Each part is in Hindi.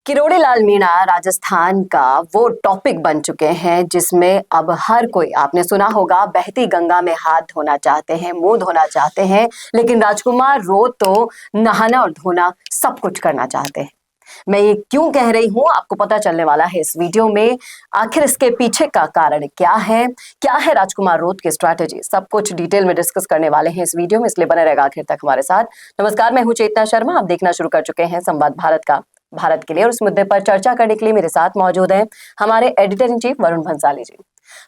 किरोड़ी लाल मीणा राजस्थान का वो टॉपिक बन चुके हैं जिसमें अब हर कोई, आपने सुना होगा, बहती गंगा में हाथ धोना चाहते हैं, मुंह धोना चाहते हैं, लेकिन राजकुमार रोत तो नहाना और धोना सब कुछ करना चाहते हैं। मैं ये क्यों कह रही हूं, आपको पता चलने वाला है इस वीडियो में। आखिर इसके पीछे का कारण क्या है राजकुमार रोत की स्ट्रैटेजी, सब कुछ डिटेल में डिस्कस करने वाले हैं इस वीडियो में, इसलिए बने रहेगा आखिर तक हमारे साथ। नमस्कार, मैं हूं चेतना शर्मा, आप देखना शुरू कर चुके हैं संवाद भारत का भारत के लिए, और इस मुद्दे पर चर्चा करने के लिए मेरे साथ मौजूद हैं हमारे editor in chief Varun Bhansali ji.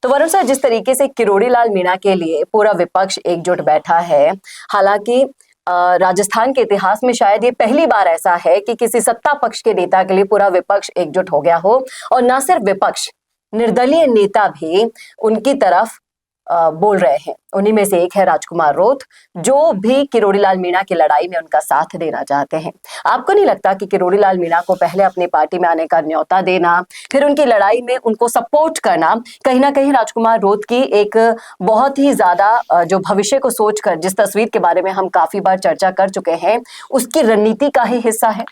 तो वरुण सर, जिस तरीके से किरोड़ी लाल मीणा के लिए पूरा विपक्ष एकजुट बैठा है, हालांकि राजस्थान के इतिहास में शायद ये पहली बार ऐसा है कि किसी सत्ता पक्ष के नेता के लिए पूरा विपक्ष एकजुट हो गया हो, और न सिर्फ विपक्ष, निर्दलीय नेता भी उनकी तरफ बोल रहे हैं। उन्हीं में से एक है राजकुमार रोत, जो भी किरोड़ी लाल मीणा की लड़ाई में उनका साथ देना चाहते हैं। आपको नहीं लगता कि किरोड़ी लाल मीणा को पहले अपनी पार्टी में आने का न्योता देना, फिर उनकी लड़ाई में उनको सपोर्ट करना, कहीं ना कहीं राजकुमार रोत की एक बहुत ही ज्यादा जो भविष्य को सोचकर, जिस तस्वीर के बारे में हम काफी बार चर्चा कर चुके हैं, उसकी रणनीति का ही हिस्सा है?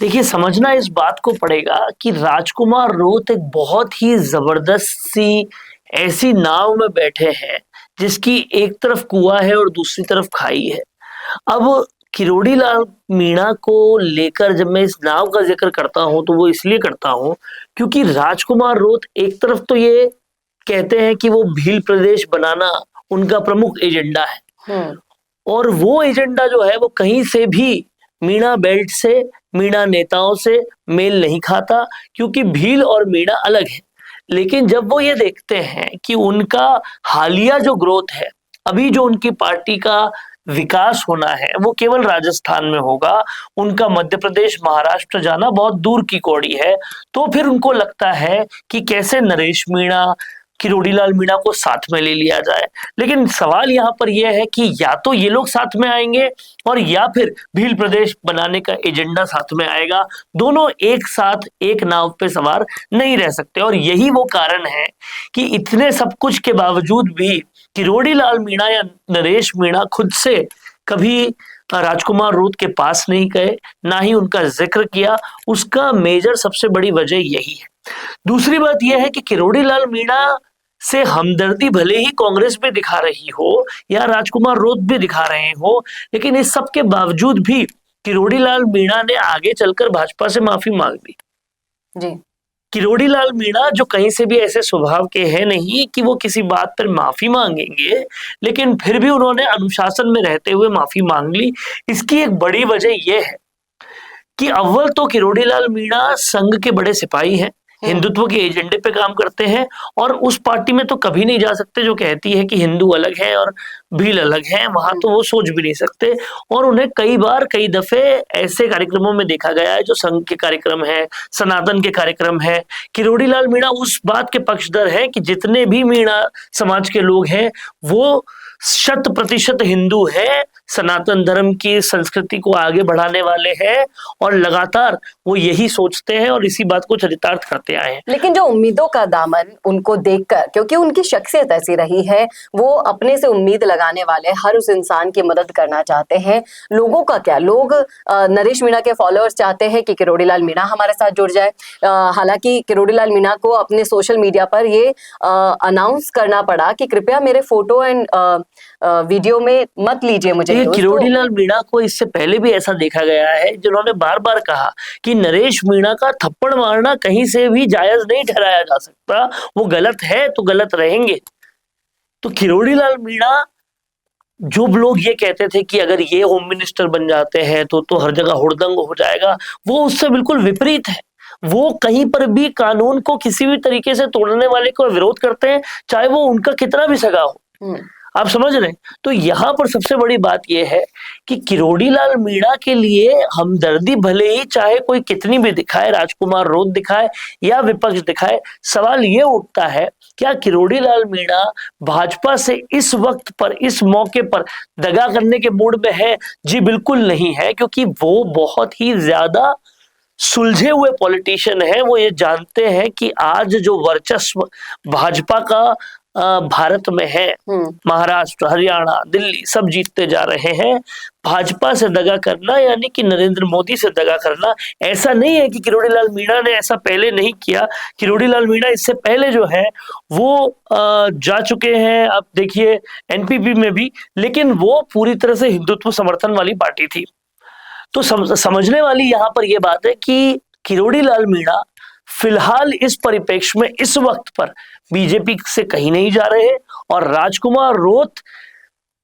देखिए, समझना इस बात को पड़ेगा कि राजकुमार रोत एक बहुत ही जबरदस्त सी ऐसी नाव में बैठे हैं जिसकी एक तरफ कुआं है और दूसरी तरफ खाई है। अब किरोड़ी लाल मीणा को लेकर जब मैं इस नाव का जिक्र करता हूं तो वो इसलिए करता हूं क्योंकि राजकुमार रोत एक तरफ तो ये कहते हैं कि वो भील प्रदेश बनाना उनका प्रमुख एजेंडा है, और वो एजेंडा जो है वो कहीं से भी मीणा बेल्ट से, मीणा नेताओं से मेल नहीं खाता, क्योंकि भील और मीणा अलग है। लेकिन जब वो ये देखते हैं कि उनका हालिया जो ग्रोथ है, अभी जो उनकी पार्टी का विकास होना है वो केवल राजस्थान में होगा, उनका मध्य प्रदेश, महाराष्ट्र जाना बहुत दूर की कौड़ी है, तो फिर उनको लगता है कि कैसे नरेश मीणा, किरोड़ी लाल मीणा को साथ में ले लिया जाए। लेकिन सवाल यहाँ पर यह है कि या तो ये लोग साथ में आएंगे और या फिर भील प्रदेश बनाने का एजेंडा साथ में आएगा। दोनों एक साथ एक नाव पे सवार नहीं रह सकते, और यही वो कारण है कि इतने सब कुछ के बावजूद भी किरोड़ी लाल मीणा या नरेश मीणा खुद से कभी राजकुमार रोत के पास नहीं गए, ना ही उनका जिक्र किया। उसका मेजर सबसे बड़ी वजह यही है। दूसरी बात यह है कि किरोड़ी लाल मीणा से हमदर्दी भले ही कांग्रेस भी दिखा रही हो या राजकुमार रोत भी दिखा रहे हो, लेकिन इस सब के बावजूद भी किरोड़ी लाल मीणा ने आगे चलकर भाजपा से माफी मांग ली जी। किरोड़ी लाल मीणा जो कहीं से भी ऐसे स्वभाव के हैं नहीं कि वो किसी बात पर माफी मांगेंगे, लेकिन फिर भी उन्होंने अनुशासन में रहते हुए माफी मांग ली। इसकी एक बड़ी वजह यह है कि अव्वल तो किरोड़ी लाल मीणा संघ के बड़े सिपाही हैं, हिंदुत्व के एजेंडे पे काम करते हैं, और उस पार्टी में तो कभी नहीं जा सकते जो कहती है कि हिंदू अलग है और भील अलग है, वहां तो वो सोच भी नहीं सकते। और उन्हें कई बार कई दफे ऐसे कार्यक्रमों में देखा गया है जो संघ के कार्यक्रम है, सनातन के कार्यक्रम है। किरोड़ी लाल मीणा उस बात के पक्षधर है कि जितने भी मीणा समाज के लोग हैं वो 100% हिंदू है, सनातन धर्म की संस्कृति को आगे बढ़ाने वाले हैं, और लगातार वो यही सोचते हैं और इसी बात को चरितार्थ करते आए हैं। लेकिन जो उम्मीदों का दामन उनको देखकर, क्योंकि उनकी शख्सियत ऐसी रही है, वो अपने से उम्मीद लगाने वाले हर उस इंसान की मदद करना चाहते हैं। लोगों का क्या, लोग नरेश मीणा के फॉलोअर्स चाहते हैं कि किरोड़ी लाल मीणा हमारे साथ जुड़ जाए। हालांकि किरोड़ी लाल मीणा को अपने सोशल मीडिया पर ये अनाउंस करना पड़ा कि कृपया मेरे फोटो एंड वीडियो में मत लीजिए मुझे। किरोड़ी लाल मीणा को इससे पहले भी ऐसा देखा गया है, जिन्होंने बार बार कहा कि नरेश मीणा का थप्पड़ मारना कहीं से भी जायज नहीं ठहराया जा सकता, वो गलत है तो गलत रहेंगे। तो किरोड़ी लाल मीणा, जो लोग ये कहते थे कि अगर ये होम मिनिस्टर बन जाते हैं तो हर जगह हुड़दंग हो जाएगा, वो उससे बिल्कुल विपरीत है। वो कहीं पर भी कानून को किसी भी तरीके से तोड़ने वाले को विरोध करते हैं, चाहे वो उनका कितना भी सगा हो। आप समझ रहे हैं? तो यहाँ पर सबसे बड़ी बात यह है कि किरोड़ी लाल मीणा के लिए हमदर्दी भले ही चाहे कोई कितनी भी दिखाए, राजकुमार रोत दिखाए या विपक्ष दिखाए, सवाल ये उठता है क्या किरोड़ी लाल मीणा भाजपा से इस वक्त पर, इस मौके पर दगा करने के मूड में है? जी बिल्कुल नहीं है, क्योंकि वो बहुत ही ज्यादा सुलझे हुए पॉलिटिशियन है। वो ये जानते हैं कि आज जो वर्चस्व भाजपा का भारत में है, महाराष्ट्र, हरियाणा, दिल्ली सब जीतते जा रहे हैं। भाजपा से दगा करना यानी कि नरेंद्र मोदी से दगा करना। ऐसा नहीं है कि किरोड़ी लाल मीणा ने ऐसा पहले नहीं किया। किरोड़ी लाल मीणा इससे पहले जो है वो जा चुके हैं, आप देखिए एनपीपी में भी, लेकिन वो पूरी तरह से हिंदुत्व समर्थन वाली पार्टी थी। तो समझने वाली यहाँ पर यह बात है कि किरोड़ी लाल मीणा फिलहाल इस परिप्रेक्ष्य में इस वक्त पर बीजेपी से कहीं नहीं जा रहे, और राजकुमार रोत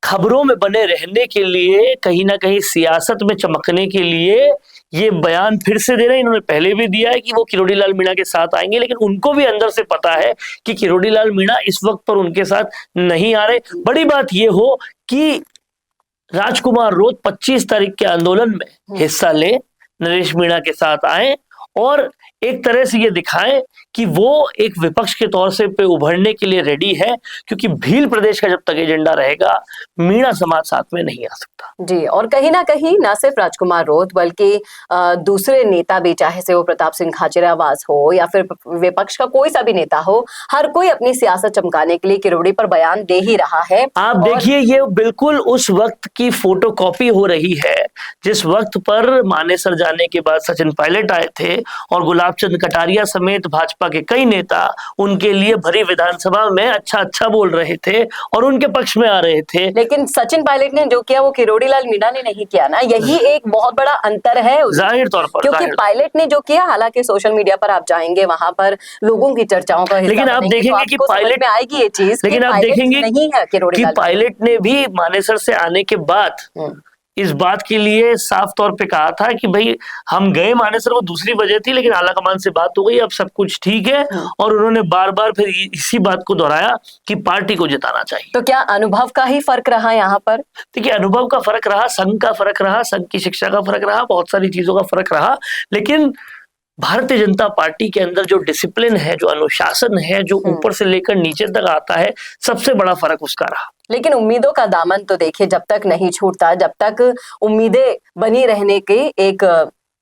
खबरों में बने रहने के लिए, कहीं ना कहीं सियासत में चमकने के लिए ये बयान फिर से दे रहे हैं। इन्होंने पहले भी दिया है कि वो किरोड़ी लाल मीणा के साथ आएंगे, लेकिन उनको भी अंदर से पता है कि किरोड़ी लाल मीणा इस वक्त पर उनके साथ नहीं आ रहे। बड़ी बात ये हो कि राजकुमार रोत 25 तारीख के आंदोलन में हिस्सा ले, नरेश मीणा के साथ आए और एक तरह से ये दिखाएं कि वो एक विपक्ष के तौर से पे उभरने के लिए रेडी है, क्योंकि भील प्रदेश का जब तक एजेंडा रहेगा मीणा समाज साथ में नहीं आ सकता। जी, और कहीं ना कहीं ना सिर्फ राजकुमार रोत बल्कि दूसरे नेता भी, चाहे से वो प्रताप सिंह खाचरियावास हो या फिर विपक्ष का कोई सा भी नेता हो, हर कोई अपनी सियासत चमकाने के लिए किरोड़ी पर बयान दे ही रहा है। आप देखिए ये बिल्कुल उस वक्त की फोटोकॉपी हो रही है जिस वक्त पर मानेसर जाने के बाद सचिन पायलट आए थे और गुलाब चंद कटारिया समेत भाजपा के कई नेता उनके लिए भरी विधानसभा में अच्छा अच्छा बोल रहे थे और उनके पक्ष में आ रहे थे। लेकिन सचिन पायलट ने जो किया वो किरोड़ी लाल मीणा ने नहीं किया ना, यही एक बहुत बड़ा अंतर है जाहिर तौर पर, क्योंकि पायलट ने जो किया, हालांकि सोशल मीडिया पर आप जाएंगे वहां पर लोगों की चर्चाओं का हिस्सा, लेकिन आप देखेंगे कि पायलट में आएगी ये चीज, लेकिन आप देखेंगे नहीं है कि पायलट ने भी मानेसर से आने के बाद इस बात के लिए साफ तौर पे कहा था कि भाई हम गए मानेसर, वो दूसरी वजह थी, लेकिन आला कमान से बात हो गई, अब सब कुछ ठीक है। और उन्होंने बार बार फिर इसी बात को दोहराया कि पार्टी को जिताना चाहिए। तो क्या अनुभव का ही फर्क रहा यहाँ पर? देखिए अनुभव का फर्क रहा, संघ का फर्क रहा, संघ की शिक्षा का फर्क रहा, बहुत सारी चीजों का फर्क रहा, लेकिन भारतीय जनता पार्टी के अंदर जो डिसिप्लिन है, जो अनुशासन है, जो ऊपर से लेकर नीचे तक आता है, सबसे बड़ा फर्क उसका रहा। लेकिन उम्मीदों का दामन तो देखिए जब तक नहीं छूटता, जब तक उम्मीदें बनी रहने के एक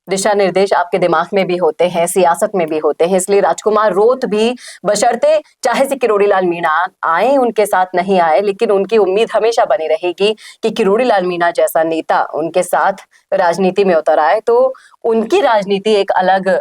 दिशा निर्देश आपके दिमाग में भी होते हैं, सियासत में भी होते हैं। इसलिए राजकुमार रोत भी बशर्ते चाहे से किरोड़ी लाल मीणा आए, उनके साथ नहीं आए, लेकिन उनकी उम्मीद हमेशा बनी रहेगी कि किरोड़ी लाल मीणा जैसा नेता उनके साथ राजनीति में उतर आए तो उनकी राजनीति एक अलग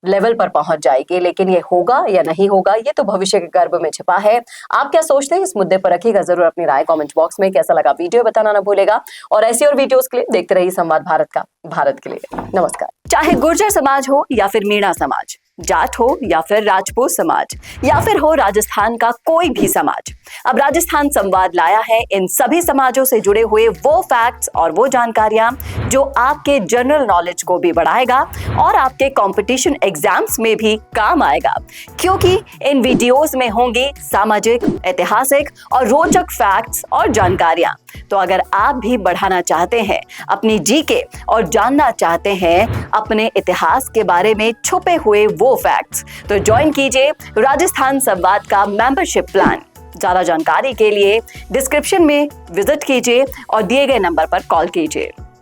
लेवल पर पहुंच जाएगी। लेकिन ये होगा या नहीं होगा, ये तो भविष्य के गर्भ में छिपा है। आप क्या सोचते हैं इस मुद्दे पर? रखिएगा जरूर अपनी राय कमेंट बॉक्स में। कैसा लगा वीडियो बताना ना भूलेगा, और ऐसी और वीडियोस के लिए देखते रहिए संवाद भारत का, भारत के लिए। नमस्कार। चाहे गुर्जर समाज हो या फिर मीणा समाज, जाट हो या फिर राजपूत समाज, या फिर हो राजस्थान का कोई भी समाज, अब राजस्थान संवाद लाया है इन सभी समाजों से जुड़े हुए वो फैक्ट्स और वो जानकारियां जो आपके जनरल नॉलेज को भी बढ़ाएगा और आपके कंपटीशन एग्जाम्स में भी काम आएगा, क्योंकि इन वीडियोस में होंगे सामाजिक, ऐतिहासिक और रोचक फैक्ट्स और जानकारियां। तो अगर आप भी बढ़ाना चाहते हैं अपनी जीके और जानना चाहते हैं अपने इतिहास के बारे में छुपे हुए वो फैक्ट्स, तो ज्वाइन कीजिए राजस्थान संवाद का मेंबरशिप प्लान। ज्यादा जानकारी के लिए डिस्क्रिप्शन में विजिट कीजिए और दिए गए नंबर पर कॉल कीजिए।